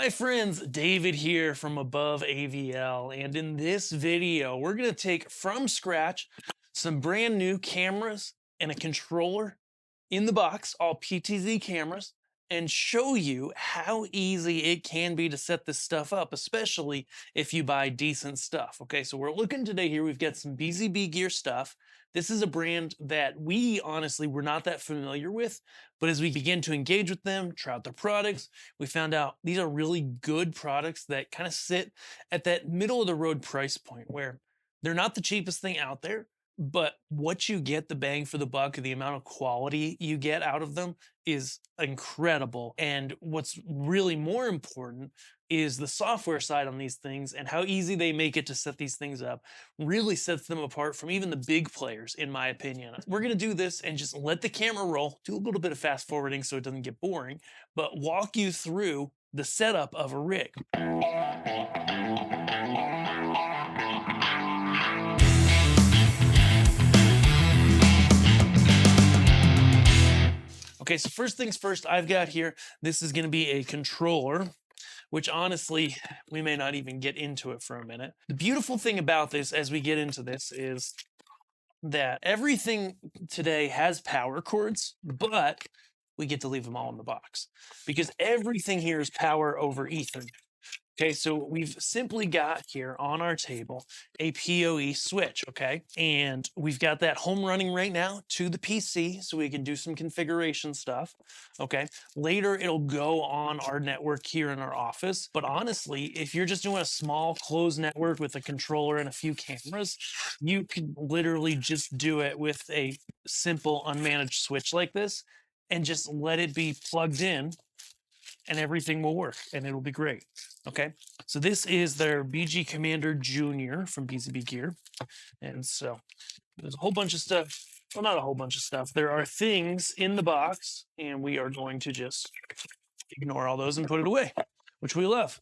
Hi friends, David here from Above AVL, and in this video, we're going to take from scratch some brand new cameras and a controller in the box, all PTZ cameras, and show you how easy it can be to set this stuff up, especially if you buy decent stuff. Okay, so we're looking today here, we've got some BZB Gear stuff. This is a brand that we honestly were not that familiar with, but as we begin to engage with them, try out their products, we found out these are really good products that kind of sit at that middle of the road price point where they're not the cheapest thing out there, but what you get, the bang for the buck, the amount of quality you get out of them is incredible. And what's really more important is the software side on these things and how easy they make it to set these things up really sets them apart from even the big players, in my opinion. We're going to do this and just let the camera roll, do a little bit of fast forwarding so it doesn't get boring, but walk you through the setup of a rig. Okay, so first things first, I've got here, this is going to be a controller, which honestly, we may not even get into it for a minute. The beautiful thing about this as we get into this is that everything today has power cords, but we get to leave them all in the box because everything here is power over Ethernet. Okay, so we've simply got here on our table a PoE switch, okay? And we've got that home running right now to the PC so we can do some configuration stuff, okay? Later, it'll go on our network here in our office. But honestly, if you're just doing a small closed network with a controller and a few cameras, you can literally just do it with a simple unmanaged switch like this and just let it be plugged in and everything will work and it'll be great. Okay, so this is their BG Commander Junior from BZB Gear. And so there's a whole bunch of stuff. Well, not a whole bunch of stuff. There are things in the box, and we are going to just ignore all those and put it away, which we love.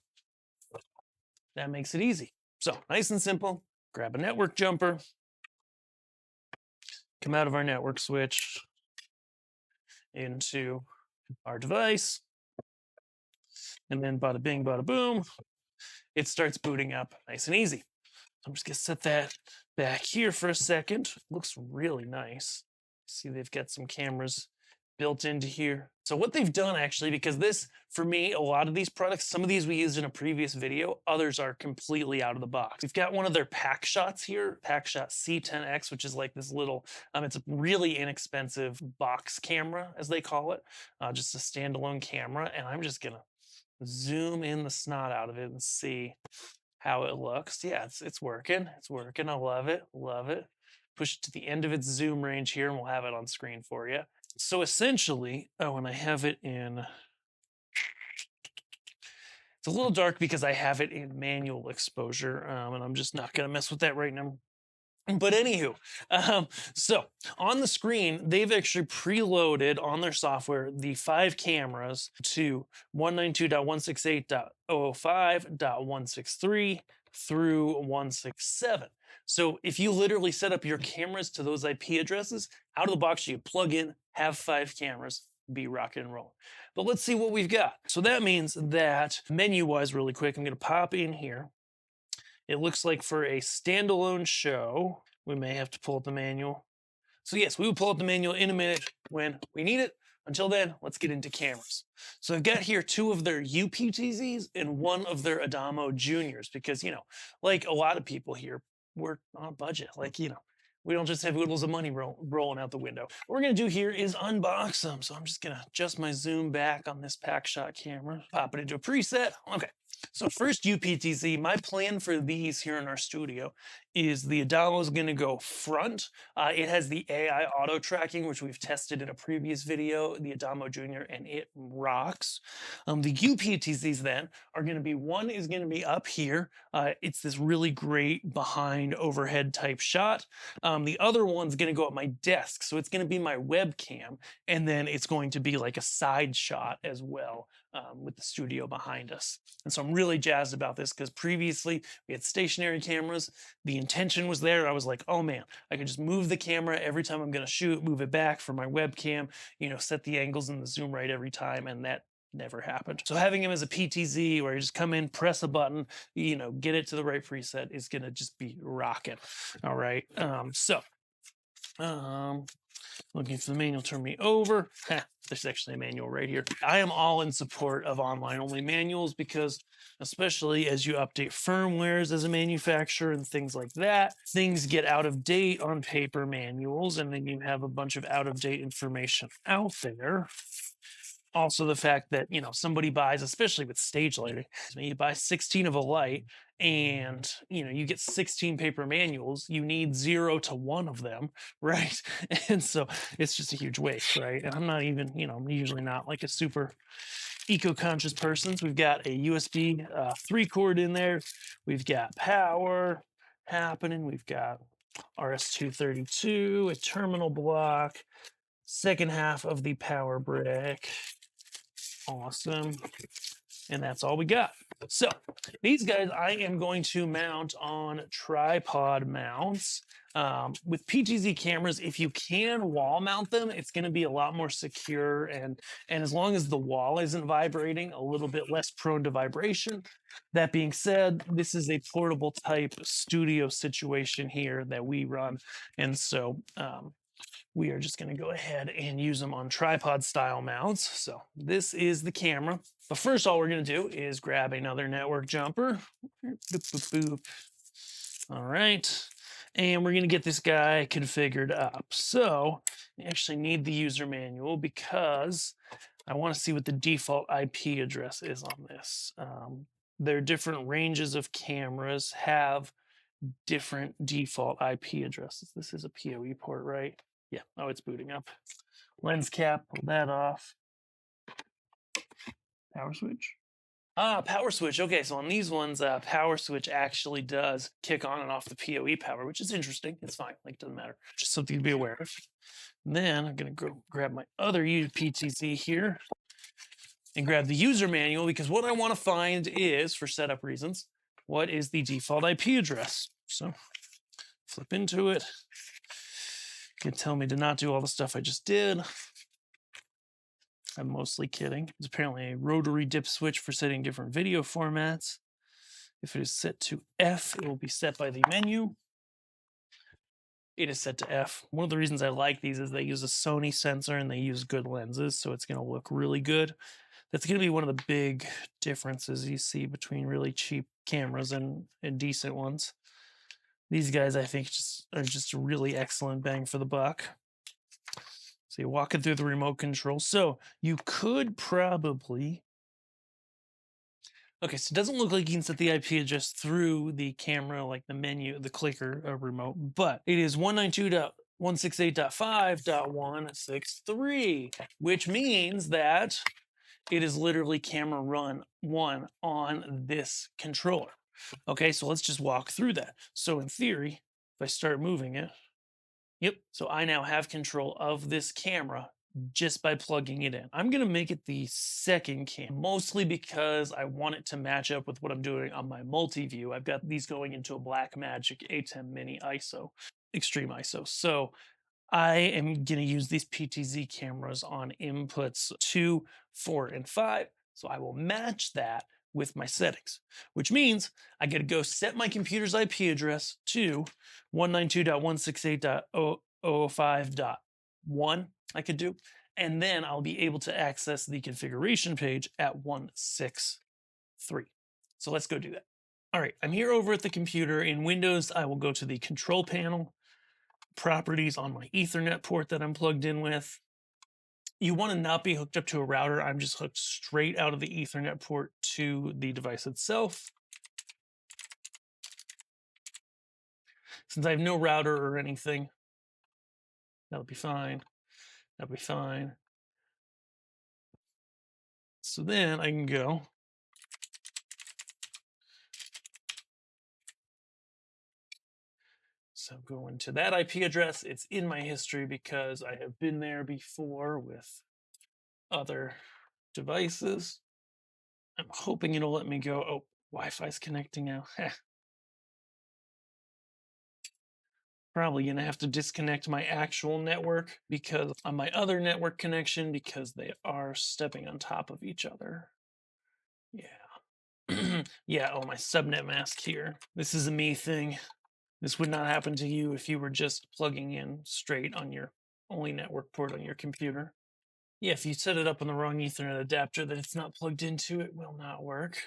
That makes it easy. So nice and simple. Grab a network jumper, come out of our network switch into our device, and then bada bing, bada boom, it starts booting up nice and easy. I'm just gonna set that back here for a second. Looks really nice. See, they've got some cameras built into here. So what they've done actually, because this, for me, a lot of these products, some of these we used in a previous video, others are completely out of the box. We've got one of their pack shots here, Packshot C10X, which is like this little, it's a really inexpensive box camera, as they call it, just a standalone camera. And I'm just gonna zoom in the snot out of it and see how it looks. Yeah, it's working. It's working. I love it. Love it. Push it to the end of its zoom range here, and we'll have it on screen for you. So essentially, oh, and I have it in. It's a little dark because I have it in manual exposure, and I'm just not going to mess with that right now. But anywho, so on the screen, they've actually preloaded on their software the 5 cameras to 192.168.005.163 through 167. So if you literally set up your cameras to those IP addresses, out of the box, you plug in, have 5 cameras, be rocking and rolling. But let's see what we've got. So that means that menu-wise, really quick, I'm going to pop in here. It looks like for a standalone show, we may have to pull up the manual. So yes, we will pull up the manual in a minute when we need it. Until then, let's get into cameras. So I've got here 2 of their UPTZs and 1 of their Adamo Juniors because, like a lot of people here, we're on a budget. Like, we don't just have oodles of money rolling out the window. What we're going to do here is unbox them. So I'm just going to adjust my zoom back on this Packshot camera, pop it into a preset. Okay. So first UPTZ, my plan for these here in our studio is the Adamo is going to go front. It has the AI auto tracking, which we've tested in a previous video, the Adamo Junior, and it rocks. The UPTZs then are going to be, one is going to be up here. It's this really great behind overhead type shot. The other one's going to go at my desk. So it's going to be my webcam. And then it's going to be like a side shot as well with the studio behind us. And so I'm really jazzed about this because previously we had stationary cameras. The intention was there. I was like, oh man, I could just move the camera every time I'm going to shoot, move it back for my webcam, set the angles and the zoom right every time. And that never happened. So having him as a PTZ where you just come in, press a button, get it to the right preset is gonna just be rocking. All right. Looking for the manual, turn me over. There's actually a manual right here. I am all in support of online only manuals because, especially as you update firmwares as a manufacturer and things like that, things get out of date on paper manuals, and then you have a bunch of out of date information out there. Also, the fact that somebody buys, especially with stage lighting, you buy 16 of a light and you get 16 paper manuals, you need 0 to 1 of them, right? And so it's just a huge waste, right? And I'm not even, I'm usually not like a super eco-conscious person. So we've got a USB 3-cord in there, we've got power happening, we've got RS-232, a terminal block, second half of the power brick. Awesome. And that's all we got. So these guys I am going to mount on tripod mounts. With PTZ cameras, if you can wall mount them, it's going to be a lot more secure, and as long as the wall isn't vibrating, a little bit less prone to vibration. That being said, this is a portable type studio situation here that we run, and so we are just going to go ahead and use them on tripod style mounts. So this is the camera. But first, all we're going to do is grab another network jumper. Boop, boop, boop. All right. And we're going to get this guy configured up. So we actually need the user manual because I want to see what the default IP address is on this. Their different ranges of cameras have different default IP addresses. This is a PoE port, right? Yeah. Oh, it's booting up. Lens cap, pull that off. Power switch. Power switch. Okay, so on these ones, power switch actually does kick on and off the PoE power, which is interesting. It's fine. Like, doesn't matter. Just something to be aware of. And then I'm going to go grab my other PTZ here and grab the user manual, because what I want to find is, for setup reasons, what is the default IP address. So flip into it. Can tell me to not do all the stuff I just did. I'm mostly kidding. It's apparently a rotary dip switch for setting different video formats. If it is set to F, it will be set by the menu. It is set to F. One of the reasons I like these is they use a Sony sensor and they use good lenses, so it's going to look really good. That's going to be one of the big differences you see between really cheap cameras and decent ones. These guys, I think, are just a really excellent bang for the buck. So you're walking through the remote control. So you could probably... Okay, so it doesn't look like you can set the IP address through the camera, like the menu, the clicker remote, but it is 192.168.5.163, which means that it is literally camera run 1 on this controller. Okay, so let's just walk through that. So in theory, if I start moving it, yep, so I now have control of this camera just by plugging it in. I'm going to make it the second cam, mostly because I want it to match up with what I'm doing on my multi-view. I've got these going into a Blackmagic A10 Mini ISO, Extreme ISO. So I am going to use these PTZ cameras on inputs 2, 4, and 5. So I will match that with my settings, which means I got to go set my computer's IP address to 192.168.005.1 I could do, and then I'll be able to access the configuration page at 163. So let's go do that. All right, I'm here over at the computer. In Windows, I will go to the control panel, properties on my Ethernet port that I'm plugged in with. You want to not be hooked up to a router. I'm just hooked straight out of the Ethernet port to the device itself. Since I have no router or anything, that'll be fine. That'll be fine. So then I can go. So go into that IP address. It's in my history because I have been there before with other devices. I'm hoping it'll let me go. Oh, Wi-Fi's connecting now. Probably gonna have to disconnect my actual network because on my other network connection because they are stepping on top of each other. Yeah. Yeah, oh, my subnet mask here. This is a me thing. This would not happen to you if you were just plugging in straight on your only network port on your computer. Yeah, if you set it up on the wrong Ethernet adapter that it's not plugged into, it will not work.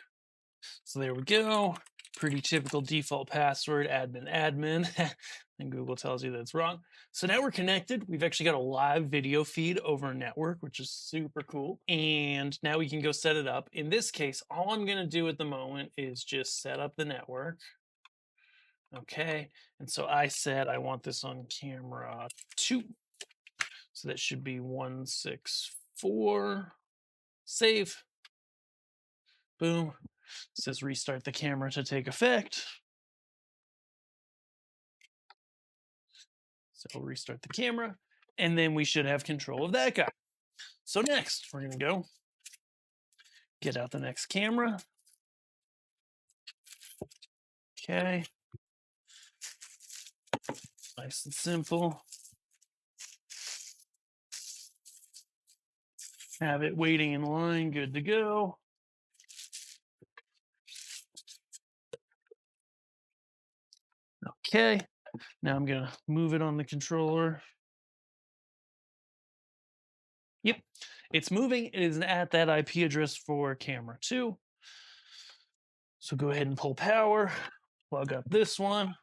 So there we go. Pretty typical default password, admin. And Google tells you that it's wrong. So now we're connected. We've actually got a live video feed over network, which is super cool. And now we can go set it up. In this case, all I'm going to do at the moment is just set up the network. Okay. And so I said I want this on camera 2. So that should be 164. Save. Boom. It says restart the camera to take effect. So we'll restart the camera, and then we should have control of that guy. So next, we're going to go get out the next camera. Okay. Nice and simple. Have it waiting in line, good to go. Okay. Now I'm going to move it on the controller. Yep, it's moving. It is at that IP address for camera 2. So go ahead and pull power, plug up this one.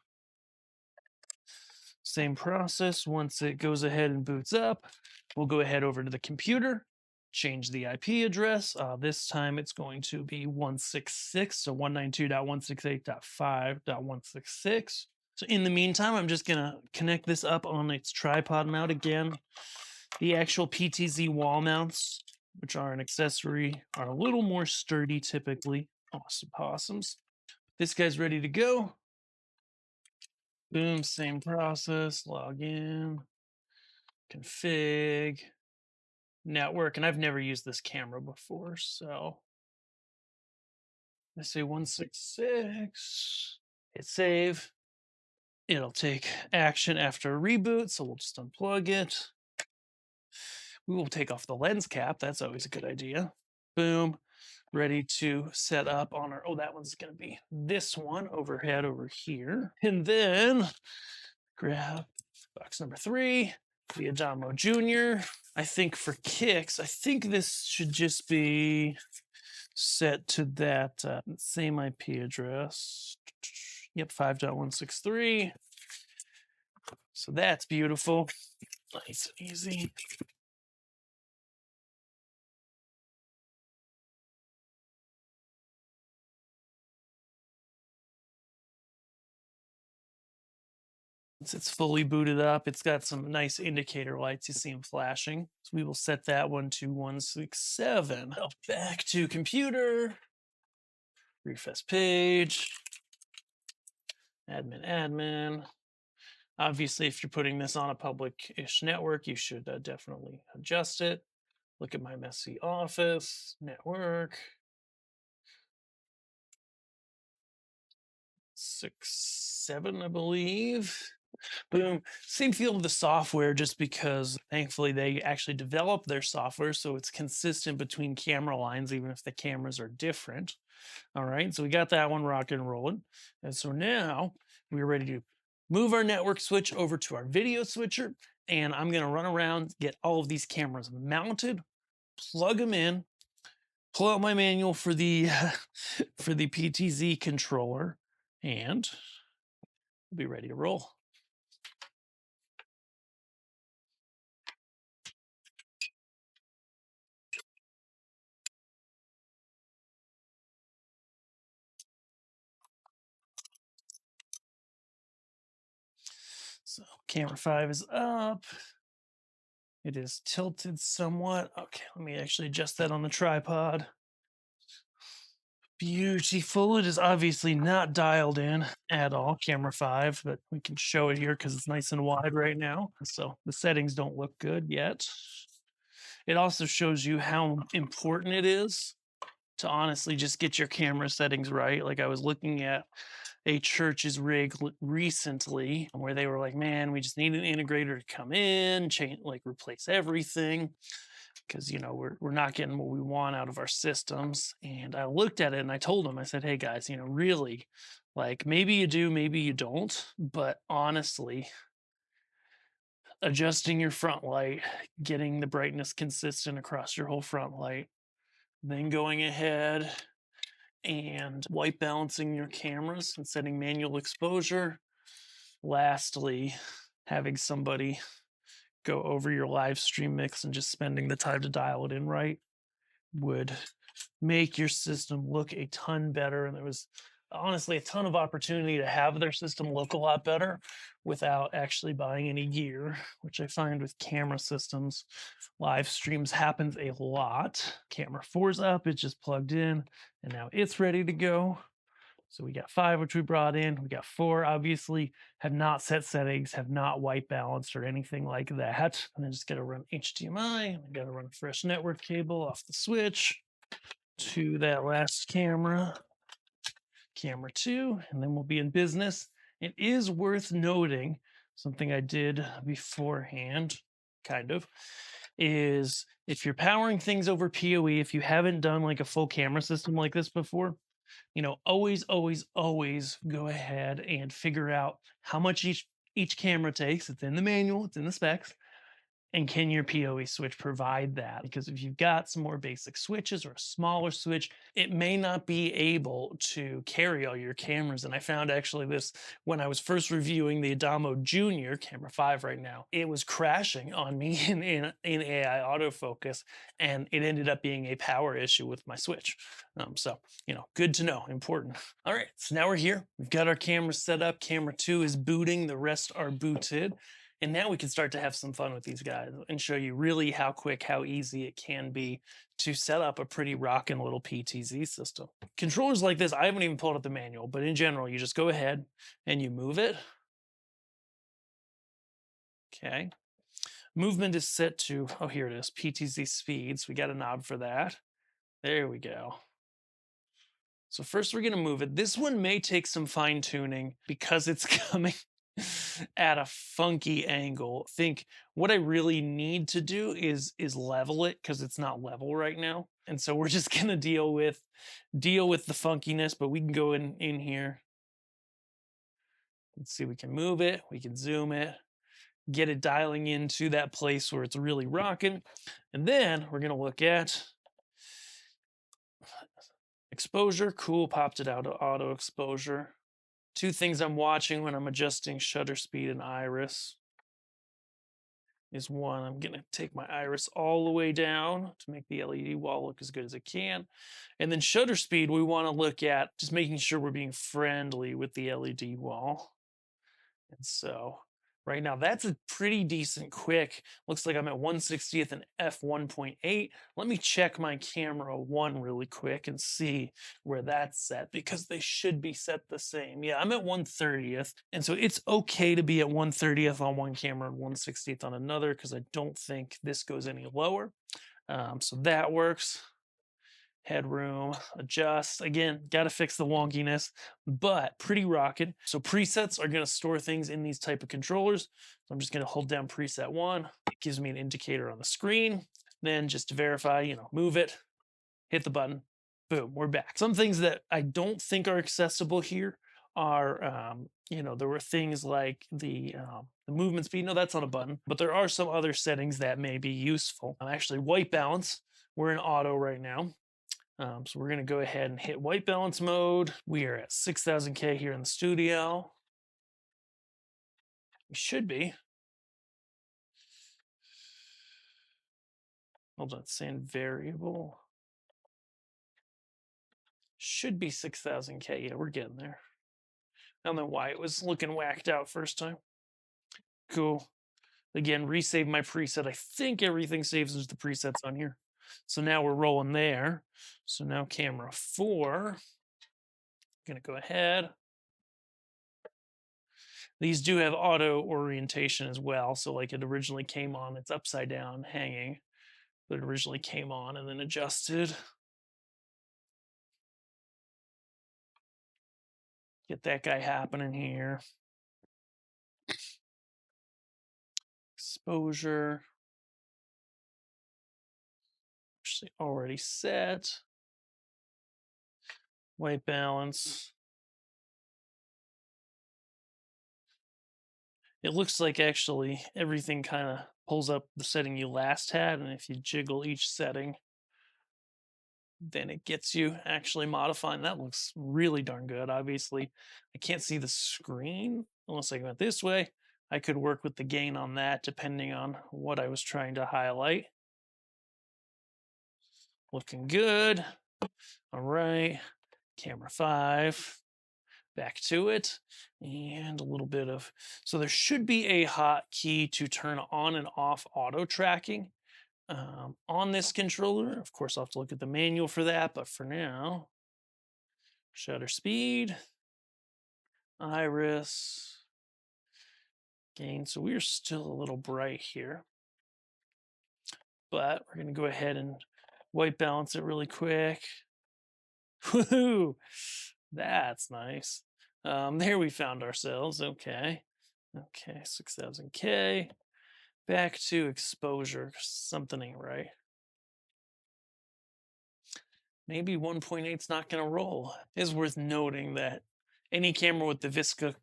Same process. Once it goes ahead and boots up, we'll go ahead over to the computer, change the IP address. This time it's going to be 166, so 192.168.5.166. So in the meantime, I'm just going to connect this up on its tripod mount again. The actual PTZ wall mounts, which are an accessory, are a little more sturdy typically. Awesome possums. This guy's ready to go. Boom, same process. Log in, config, network. And I've never used this camera before, so I say 166. Hit save. It'll take action after a reboot, so we'll just unplug it. We will take off the lens cap. That's always a good idea. Boom. Ready to set up on our, oh, that one's going to be this one overhead over here. And then grab box number 3, the Adamo Jr. I think for kicks, I think this should just be set to that same IP address. Yep, 5.163. So that's beautiful. Nice and easy. Once it's fully booted up, it's got some nice indicator lights. You see them flashing. So we will set that one to 167. Back to computer. Refresh page. Admin. Obviously, if you're putting this on a public-ish network, you should definitely adjust it. Look at my messy office, network. 6.7, I believe. Boom. Same feel of the software, just because thankfully they actually develop their software so it's consistent between camera lines, even if the cameras are different. All right, so we got that one rocking and rolling. And so now we're ready to move our network switch over to our video switcher. And I'm going to run around, get all of these cameras mounted, plug them in, pull out my manual for the for the PTZ controller, and we'll be ready to roll. So camera 5 is up. It is tilted somewhat. Okay, let me actually adjust that on the tripod. Beautiful. It is obviously not dialed in at all, camera 5, but we can show it here because it's nice and wide right now. So the settings don't look good yet. It also shows you how important it is to honestly just get your camera settings right. Like I was looking at a church's rig recently where they were like, man, we just need an integrator to come in, change, like replace everything because we're not getting what we want out of our systems. And I looked at it and I told them, I said, hey guys, really, like maybe you do, maybe you don't, but honestly, adjusting your front light, getting the brightness consistent across your whole front light, then going ahead and white balancing your cameras and setting manual exposure. Lastly, having somebody go over your live stream mix and just spending the time to dial it in right would make your system look a ton better. And there was honestly a ton of opportunity to have their system look a lot better without actually buying any gear, which I find with camera systems, live streams happens a lot. Camera 4's up, it's just plugged in, and now it's ready to go. So we got 5, which we brought in. We got 4, obviously, have not set settings, have not white balanced or anything like that. And then just got to run HDMI. I got to run a fresh network cable off the switch to that last camera, camera 2, and then we'll be in business. It is worth noting something I did beforehand, kind of, is if you're powering things over PoE, if you haven't done like a full camera system like this before, always, always, always go ahead and figure out how much each camera takes. It's in the manual, it's in the specs. And can your PoE switch provide that? Because if you've got some more basic switches or a smaller switch, it may not be able to carry all your cameras. And I found actually this when I was first reviewing the Adamo Junior camera 5 right now, it was crashing on me in AI autofocus, and it ended up being a power issue with my switch. So, good to know, important. All right, so now we're here. We've got our camera set up. Camera 2 is booting. The rest are booted. And now we can start to have some fun with these guys and show you really how quick, how easy it can be to set up a pretty rockin' little PTZ system. Controllers like this, I haven't even pulled up the manual, but in general, you just go ahead and you move it. Okay. Movement is set to, oh, here it is, PTZ speeds. We got a knob for that. There we go. So first we're gonna move it. This one may take some fine tuning because it's coming at a funky angle. Think what I really need to do is level it because it's not level right now. And so we're just gonna deal with the funkiness, but we can go in here. Let's see, we can move it, we can zoom it, get it dialing into that place where it's really rocking. And then we're gonna look at exposure. Cool, popped it out of auto exposure. 2 things I'm watching when I'm adjusting shutter speed and iris is 1, I'm gonna take my iris all the way down to make the LED wall look as good as it can. And then shutter speed, we wanna look at just making sure we're being friendly with the LED wall. And so right now, that's a pretty decent quick. Looks like I'm at 1/60th and f1.8. Let me check my camera 1 really quick and see where that's set because they should be set the same. Yeah, I'm at 1/30th. And so it's okay to be at 1/30th on one camera and 1/60th on another because I don't think this goes any lower. So that works. Headroom, adjust. Again, got to fix the wonkiness, but pretty rocking. So presets are going to store things in these type of controllers. So I'm just going to hold down preset 1. It gives me an indicator on the screen. Then just to verify, move it, hit the button, boom, we're back. Some things that I don't think are accessible here are, there were things like the movement speed. No, that's not a button, but there are some other settings that may be useful. Actually, white balance. We're in auto right now. So we're going to go ahead and hit white balance mode. We are at 6000K here in the studio. We should be. Hold on, it's saying variable. Should be 6000K. Yeah, we're getting there. I don't know why it was looking whacked out first time. Cool. Again, resave my preset. I think everything saves as the presets on here. So now we're rolling there. So now camera 4. Gonna go ahead. These do have auto orientation as well. So like it originally came on, it's upside down hanging, but it originally came on and then adjusted. Get that guy happening here. Exposure. Actually already set. White balance. It looks like actually everything kind of pulls up the setting you last had, and if you jiggle each setting, then it gets you actually modifying. That looks really darn good. Obviously, I can't see the screen unless I went this way. I could work with the gain on that depending on what I was trying to highlight. Looking good. All right, camera 5. Back to it, and a little bit of, so there should be a hotkey to turn on and off auto tracking on this controller. Of course, I'll have to look at the manual for that, but for now, shutter speed, iris, gain. So we're still a little bright here, but we're going to go ahead and white balance it really quick. Woohoo! That's nice. There we found ourselves. Okay. Okay, 6000K. Back to exposure. Something ain't right. Maybe 1.8 is not going to roll. It's worth noting that any camera with the Visca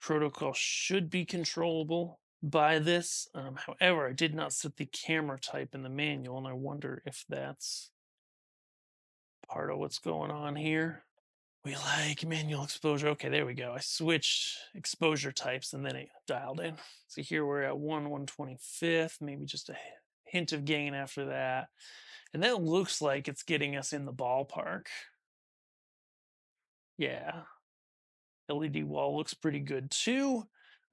protocol should be controllable by this. However, I did not set the camera type in the manual, and I wonder if that's part of what's going on here. We like manual exposure. Okay, there we go. I switched exposure types and then it dialed in. So here we're at 1/125th, maybe just a hint of gain after that. And that looks like it's getting us in the ballpark. Yeah. LED wall looks pretty good too.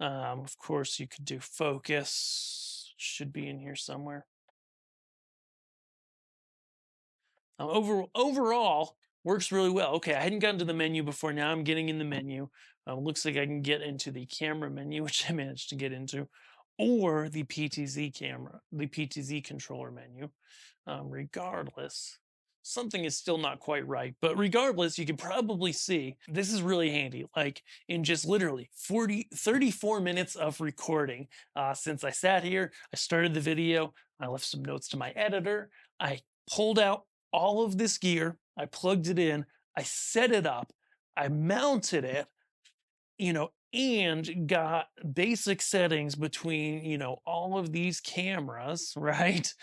Of course, you could do focus. Should be in here somewhere. Overall, works really well. Okay, I hadn't gotten to the menu before. Now I'm getting in the menu. Looks like I can get into the camera menu, which I managed to get into, or the PTZ camera, the PTZ controller menu. Regardless, something is still not quite right. But regardless, you can probably see this is really handy. Like in just literally 34 minutes of recording, since I sat here, I started the video, I left some notes to my editor, I pulled out all of this gear, I plugged it in, I set it up, I mounted it, and got basic settings between, all of these cameras, right?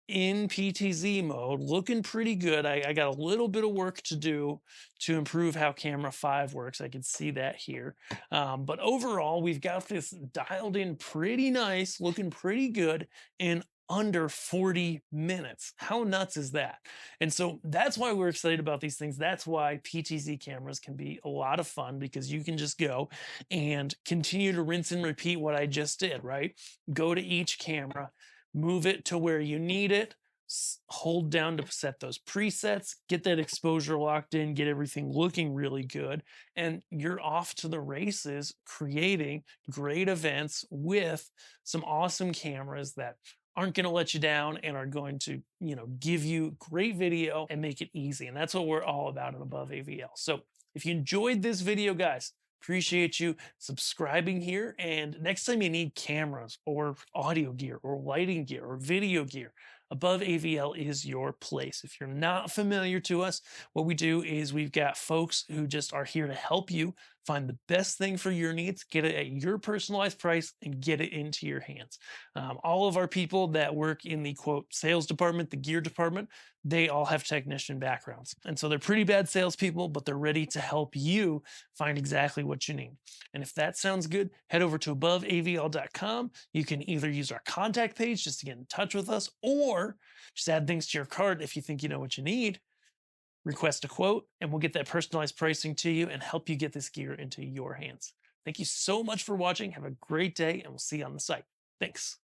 In PTZ mode, looking pretty good. I got a little bit of work to do to improve how camera 5 works. I can see that here. But overall, we've got this dialed in pretty nice, looking pretty good in under 40 minutes. How nuts is that? And so that's why we're excited about these things. That's why PTZ cameras can be a lot of fun, because you can just go and continue to rinse and repeat what I just did, right? Go to each camera, move it to where you need it, hold down to set those presets, get that exposure locked in, get everything looking really good, and you're off to the races creating great events with some awesome cameras that aren't going to let you down and are going to, give you great video and make it easy. And that's what we're all about at Above AVL. So if you enjoyed this video, guys, appreciate you subscribing here. And next time you need cameras or audio gear or lighting gear or video gear, Above AVL is your place. If you're not familiar to us, what we do is we've got folks who just are here to help you find the best thing for your needs, get it at your personalized price, and get it into your hands. All of our people that work in the quote sales department, the gear department, they all have technician backgrounds. And so they're pretty bad salespeople, but they're ready to help you find exactly what you need. And if that sounds good, head over to aboveavl.com. You can either use our contact page just to get in touch with us, or just add things to your cart if you think you know what you need. Request a quote, and we'll get that personalized pricing to you and help you get this gear into your hands. Thank you so much for watching. Have a great day, and we'll see you on the site. Thanks.